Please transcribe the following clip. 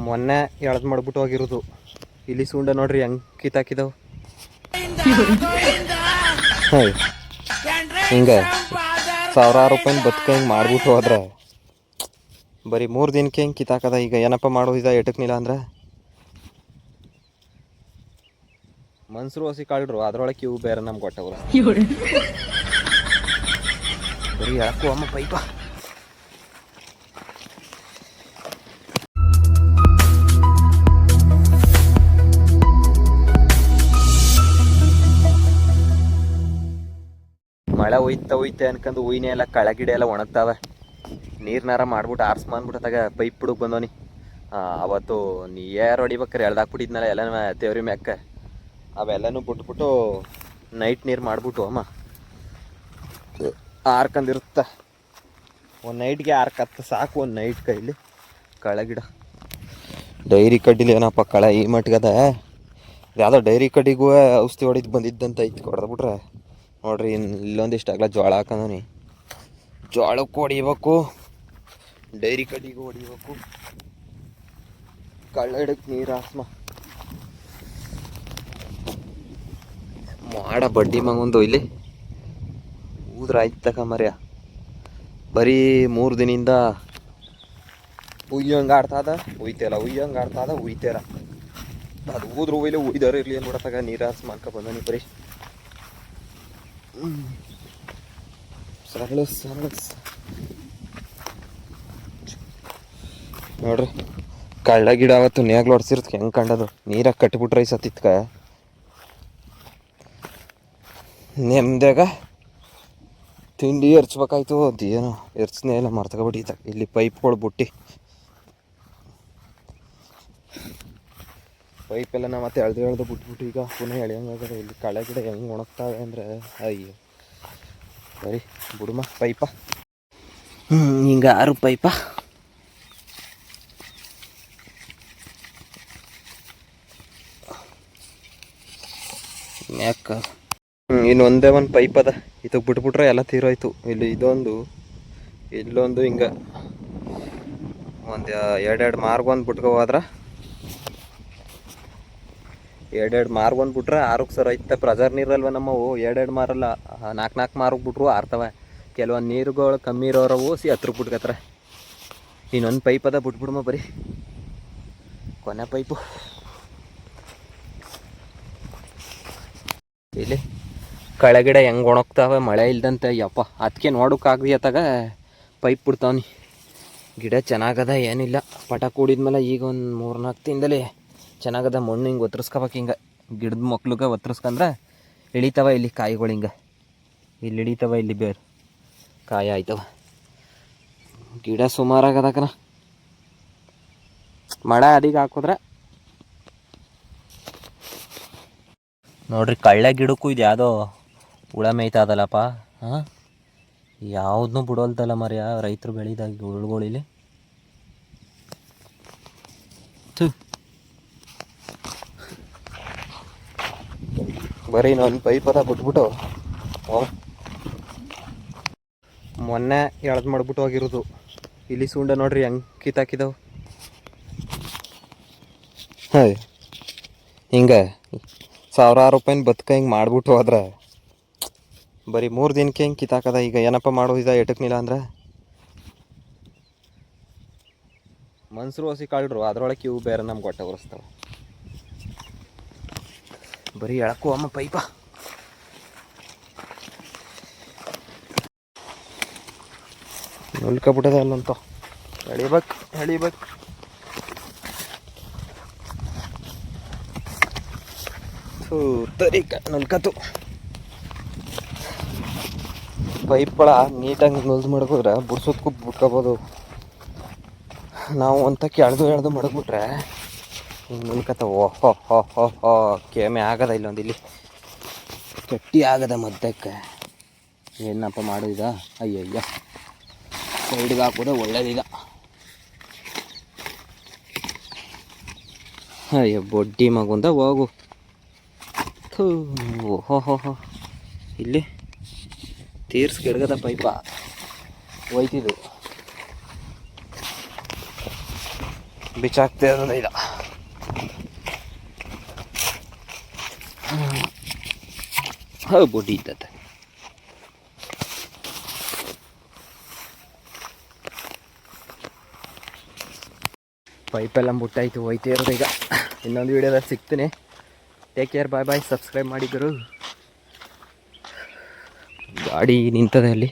ಮೊನ್ನೆ ಎಳ್ದು ಮಾಡ್ಬಿಟ್ಟು ಹೋಗಿರೋದು. ಇಲ್ಲಿ ಸುಂಡ ನೋಡ್ರಿ ಹೆಂಗ್ ಕಿತ್ತಾಕಿದಾವ್. ಹಿಂಗೆ ಸಾವಿರಾರು ರೂಪಾಯಿನ ಬದುಕ ಹಿಂಗೆ ಮಾಡ್ಬಿಟ್ಟು ಹೋದ್ರೆ ಬರೀ 3 ದಿನಕ್ಕೆ ಹಿಂಗೆ ಕಿತ್ತಾಕದ. ಈಗ ಏನಪ್ಪ ಮಾಡೋದಿದ ಎಟಕ್ನಿಲ್ಲ ಅಂದ್ರೆ ಮನ್ಸರು ಹಸಿ ಕಾಳ್ರು ಅದ್ರೊಳಗೆ ಇವು ಬೇರೆ ನಮ್ಗೆ ಕೊಟ್ಟವ್ರು. ಬರೀ ಯಾಕೋ ಅಮ್ಮ ಪೈಪ. ಮಳೆ ಹೋಯ್ತೆ ಅನ್ಕೊಂಡು ಹೂವಿನ ಎಲ್ಲ ಕಳಗಿಡ ಎಲ್ಲ ಒಣಗ್ತಾವೆ. ನೀರ್ನಾರ ಮಾಡ್ಬಿಟ್ಟು ಆರ್ಸ್ಮಾನ್ಬಿಟ್ಟು ಪೈಪ್ ಬಿಡಕ್ಕೆ ಬಂದವನಿ. ಅವತ್ತು ನೀರು ಹೊಡಿಬೇಕಾರೆ ಎಳ್ದಾಕ್ಬಿಟ್ಟಿದ್ನಲ್ಲ ಎಲ್ಲ ತೇವ್ರಿ ಮ್ಯಾಕ. ಅವೆಲ್ಲನೂ ಬಿಟ್ಬಿಟ್ಟು ನೈಟ್ ನೀರು ಮಾಡ್ಬಿಟ್ಟು ಅಮ್ಮ ಆರ್ಕಂದಿರುತ್ತ. ಒಂದು ನೈಟ್ಗೆ ಆರ್ಕತ್ತ ಸಾಕು. ಒಂದು ನೈಟ್ ಕೈಲಿ ಕಳಗಿಡ ಡೈರಿ ಕಡ್ಡಿಲಿ ಏನಪ್ಪ ಕಳೆ ಈ ಮಟ್ಗದ. ಯಾವುದೋ ಡೈರಿ ಕಡ್ಡಿಗೂ ಔಷಧಿ ಹೊಡಿದು ಬಂದಿದ್ದಂತ ಐತಿ. ಹೊಡೆದ್ಬಿಟ್ರೆ ನೋಡ್ರಿ ಇಲ್ಲೊಂದಿಷ್ಟು ಆಗಲ ಜೋಳ ಹಾಕಂದವನಿ. ಜೋಳಕ್ಕೆ ಹೊಡಿಬೇಕು, ಡೈರಿ ಕಡ್ಡಿಗೂ ಹೊಡಿಬೇಕು, ಕಳ್ಳಡಕ್ಕೆ ನೀರು ಹಾಸ್ಮ ಮಾಡ ಬಡ್ಡಿ ಮಗೊಂದು ಇಲ್ಲಿ ಊದ್ರ ಆಯ್ತಕ ಮರ್ಯ. ಬರೀ 3 ದಿನದಿಂದ ಉಯ್ಯಂಗೆ ಆಡ್ತಾದ, ಉಯ್ತೇಲ, ಉಯ್ಯಂಗೆ ಆಡ್ತಾದ, ಉಯ್ತೇಲ. ಅದು ಊದ್ರು ಒಯ್ಲೆ ಉಯ್ದಾರ ಇರಲಿ ಅಂದ್ಬಿಡತ್ತಾಗ ನೀರು ಹಾಸ್ ಮಾಡ್ಕೊ ಬಂದನಿ. ಬರೀ ಸರಳ ನೋಡ್ರಿ ಕಳ್ಳ ಗಿಡ ಅವತ್ತು ನೇಗ್ಲು ಹೊಡ್ಸಿರ್ತ ಹೆಂಗೆ ಕಂಡದು. ನೀರಾಗ ಕಟ್ಟಿಬಿಟ್ರೆ ಈ ಸತ್ತಿತ್ಕ ನೆಮ್ಮದಾಗ ತಿಂಡಿ ಎರ್ಚ್ಬೇಕಾಯ್ತು. ಅದೇನು ಎರ್ಚನೆ ಎಲ್ಲ ಮರ್ತಕೊಬಿಟ್ಟಿದ್ದ. ಇಲ್ಲಿ ಪೈಪ್ಗಳು ಬುಟ್ಟಿ ಪೈಪೆಲ್ಲ ನಾವು ಮತ್ತೆ ಎಳ್ದು ಬಿಟ್ಬಿಟ್ಟು ಈಗ ಪುನಃ ಎಳೆಯಂಗಾಗದೆ. ಇಲ್ಲಿ ಕಳೆ ಗಿಡ ಹೆಂಗೆ ಒಣಗ್ತಾವೆ ಅಂದರೆ ಅಯ್ಯೋ. ಬರೀ ಬುಡುಮ ಪೈಪ ಹಿಂಗೆ 6 ಪೈಪ. ಮ್ಯಾಕ ಇನ್ನೊಂದೇ ಒಂದು ಪೈಪ್ ಅದ. ಇದಕ್ಕೆ ಬಿಟ್ಬಿಟ್ರೆ ಎಲ್ಲ ತೀರೋಯ್ತು. ಇಲ್ಲಿ ಇದೊಂದು, ಇಲ್ಲೊಂದು, ಹಿಂಗೆ ಒಂದು 2 ಮಾರ್ಗೊಂದು ಬಿಟ್ಕೊ ಹೋದ್ರೆ 2 ಮಾರ್ಗೊಂದು ಬಿಟ್ರೆ 6ಕ್ಕೆ ಸರ್ ಐತೆ. ಪ್ರೆಜರ್ ನೀರಲ್ವ ನಮ್ಮವು. 2 ಮಾರಲ್ಲ 4 ಮಾರ್ಗೆ ಬಿಟ್ರು ಆರ್ತವೆ. ಕೆಲವೊಂದು ನೀರುಗಳು ಕಮ್ಮಿ ಇರೋರವು 10 ಬಿಟ್ಕತ್ತಾರೆ. ಇನ್ನೊಂದು ಪೈಪ್ ಅದ ಬಿಟ್ಬಿಡಮ್ಮ. ಬರೀ ಕೊನೆ ಪೈಪು ಇಲ್ಲಿ ಕಳೆಗಿಡ ಹೆಂಗೆ ಒಣಗ್ತಾವೆ ಮಳೆ ಇಲ್ದಂತೆ. ಯಪ್ಪ ಅದಕ್ಕೆ ನೋಡೋಕ್ಕಾಗ್ದಿ ಅತ್ತಾಗ ಪೈಪ್ ಬಿಡ್ತಾವನಿ. ಗಿಡ ಚೆನ್ನಾಗದ, ಏನಿಲ್ಲ. ಪಟ ಕೂಡಿದ್ಮೇಲೆ ಈಗ ಒಂದು 3-4 ದಿನದಲ್ಲಿ ಚೆನ್ನಾಗದ. ಮಣ್ಣು ಹಿಂಗೆ ಒತ್ತರಿಸ್ಕೋಬೇಕು. ಹಿಂಗೆ ಗಿಡದ ಮಕ್ಳಿಗೆ ಒತ್ತರಿಸ್ಕೊಂಡ್ರೆ ಇಳಿತಾವ ಇಲ್ಲಿ ಕಾಯಿಗಳು. ಹಿಂಗೆ ಇಲ್ಲಿ ಇಳಿತಾವ, ಇಲ್ಲಿ ಬೇರೆ ಕಾಯಿ ಆಯ್ತವ. ಗಿಡ ಸುಮಾರಾಗದಕನ. ಮಳೆ ಅದಿಗೆ ಹಾಕಿದ್ರೆ ನೋಡ್ರಿ ಕಳ್ಳೆ ಗಿಡಕ್ಕೂ ಇದು ಯಾವುದೋ ಹುಳ ಮೇಯ್ತದಲ್ಲಪ್ಪ. ಹಾಂ, ಯಾವುದನ್ನೂ ಬಿಡೋಲ್ತಲ್ಲ ಮರ್ಯ ರೈತರು ಬೆಳೆದಾಗ ಹುಳುಗಳಿಲಿ. ಬರೀ ಇನ್ನೊಂದು ಪೈಪ್ ಅದ ಬಿಟ್ಬಿಟ್ಟು ಮೊನ್ನೆ ಎಳ್ದು ಮಾಡ್ಬಿಟ್ಟು ಹೋಗಿರೋದು. ಇಲ್ಲಿ ಸುಂಡ ನೋಡ್ರಿ ಹೆಂಗೆ ಕಿತ್ತಾಕಿದಾವ್. ಹಿಂಗೆ ಸಾವಿರಾರು ರೂಪಾಯಿನ ಬದುಕ ಹಿಂಗೆ ಮಾಡ್ಬಿಟ್ಟು ಹೋದ್ರೆ ಬರೀ 3 ದಿನಕ್ಕೆ ಹಿಂಗೆ ಕಿತ್ತಾಕದ. ಈಗ ಏನಪ್ಪ ಮಾಡೋದಿದ ಎಟಕ್ನಿಲ್ಲ ಅಂದ್ರೆ ಮನ್ಸರು ಹಸಿ ಕಾಳ್ರು ಅದ್ರೊಳಗೆ ಇವು ಬೇರೆ ನಮ್ಗೆ ಹೊಟ್ಟೆ ಉರಿಸ್ತಾವೆ. ಬರೀ ಎಳಕು ಅಮ್ಮ ಪೈಪ. ನುಲ್ಕೊಬಿಟ್ಟದ ಅಲ್ಲಂತ ಎಳಿಬೇಕು. ತರಿಕ ನುಲ್ಕತ್ತು ಪೈಪ್ಗಳ ನೀಟಾಗಿ ನುಲ್ದು ಮಡಗಿದ್ರೆ ಬುಡ್ಸೋದ್ಕು ಬಿಟ್ಕೋಬೋದು. ನಾವು ಅಂತಕ್ಕೆ ಎಳ್ದು ಮಡಗ್ಬಿಟ್ರೆ ಹಿಂಗೆ ನುಲ್ಕತ್ತ. ಓಹೋ ಕೆಮ್ಮೆ ಆಗದ. ಇಲ್ಲೊಂದು ಇಲ್ಲಿ ಗಟ್ಟಿ ಆಗದ ಮದ್ದಕ್ಕೆ. ಏನಪ್ಪ ಮಾಡೋದ? ಅಯ್ಯಯ್ಯ ಸೈಡ್ಗೆ ಹಾಕೋದೆ ಒಳ್ಳೇದಿಲ್ಲ. ಅಯ್ಯೋ ಬೊಡ್ಡಿ ಮಗುಂದ ಹೋಗು. ಓಹೋ ಇಲ್ಲಿ ತೀರ್ಸ್ಗೆಡ್ಗದ ಪೈಪ ಹೋಯ್ತಿದ್ದು. ಬಿಚ್ಚಾಕ್ತಾ ಇರೋದು ಇಲ್ಲ. ಬೊಡ್ಡಿ ಇದ್ದತ್ತೆ. ಪೈಪೆಲ್ಲ ಮುಟ್ಟಾಯ್ತು, ಹೋಯ್ತಾ ಇರೋದು ಈಗ. ಇನ್ನೊಂದು ವೀಡಿಯೋದಲ್ಲಿ ಸಿಗ್ತೀನಿ. ಟೇಕ್ ಕೇರ್, ಬಾಯ್ ಬಾಯ್. ಸಬ್ಸ್ಕ್ರೈಬ್ ಮಾಡಿದ್ರು. ಗಾಡಿ ನಿಂತದೆ ಅಲ್ಲಿ.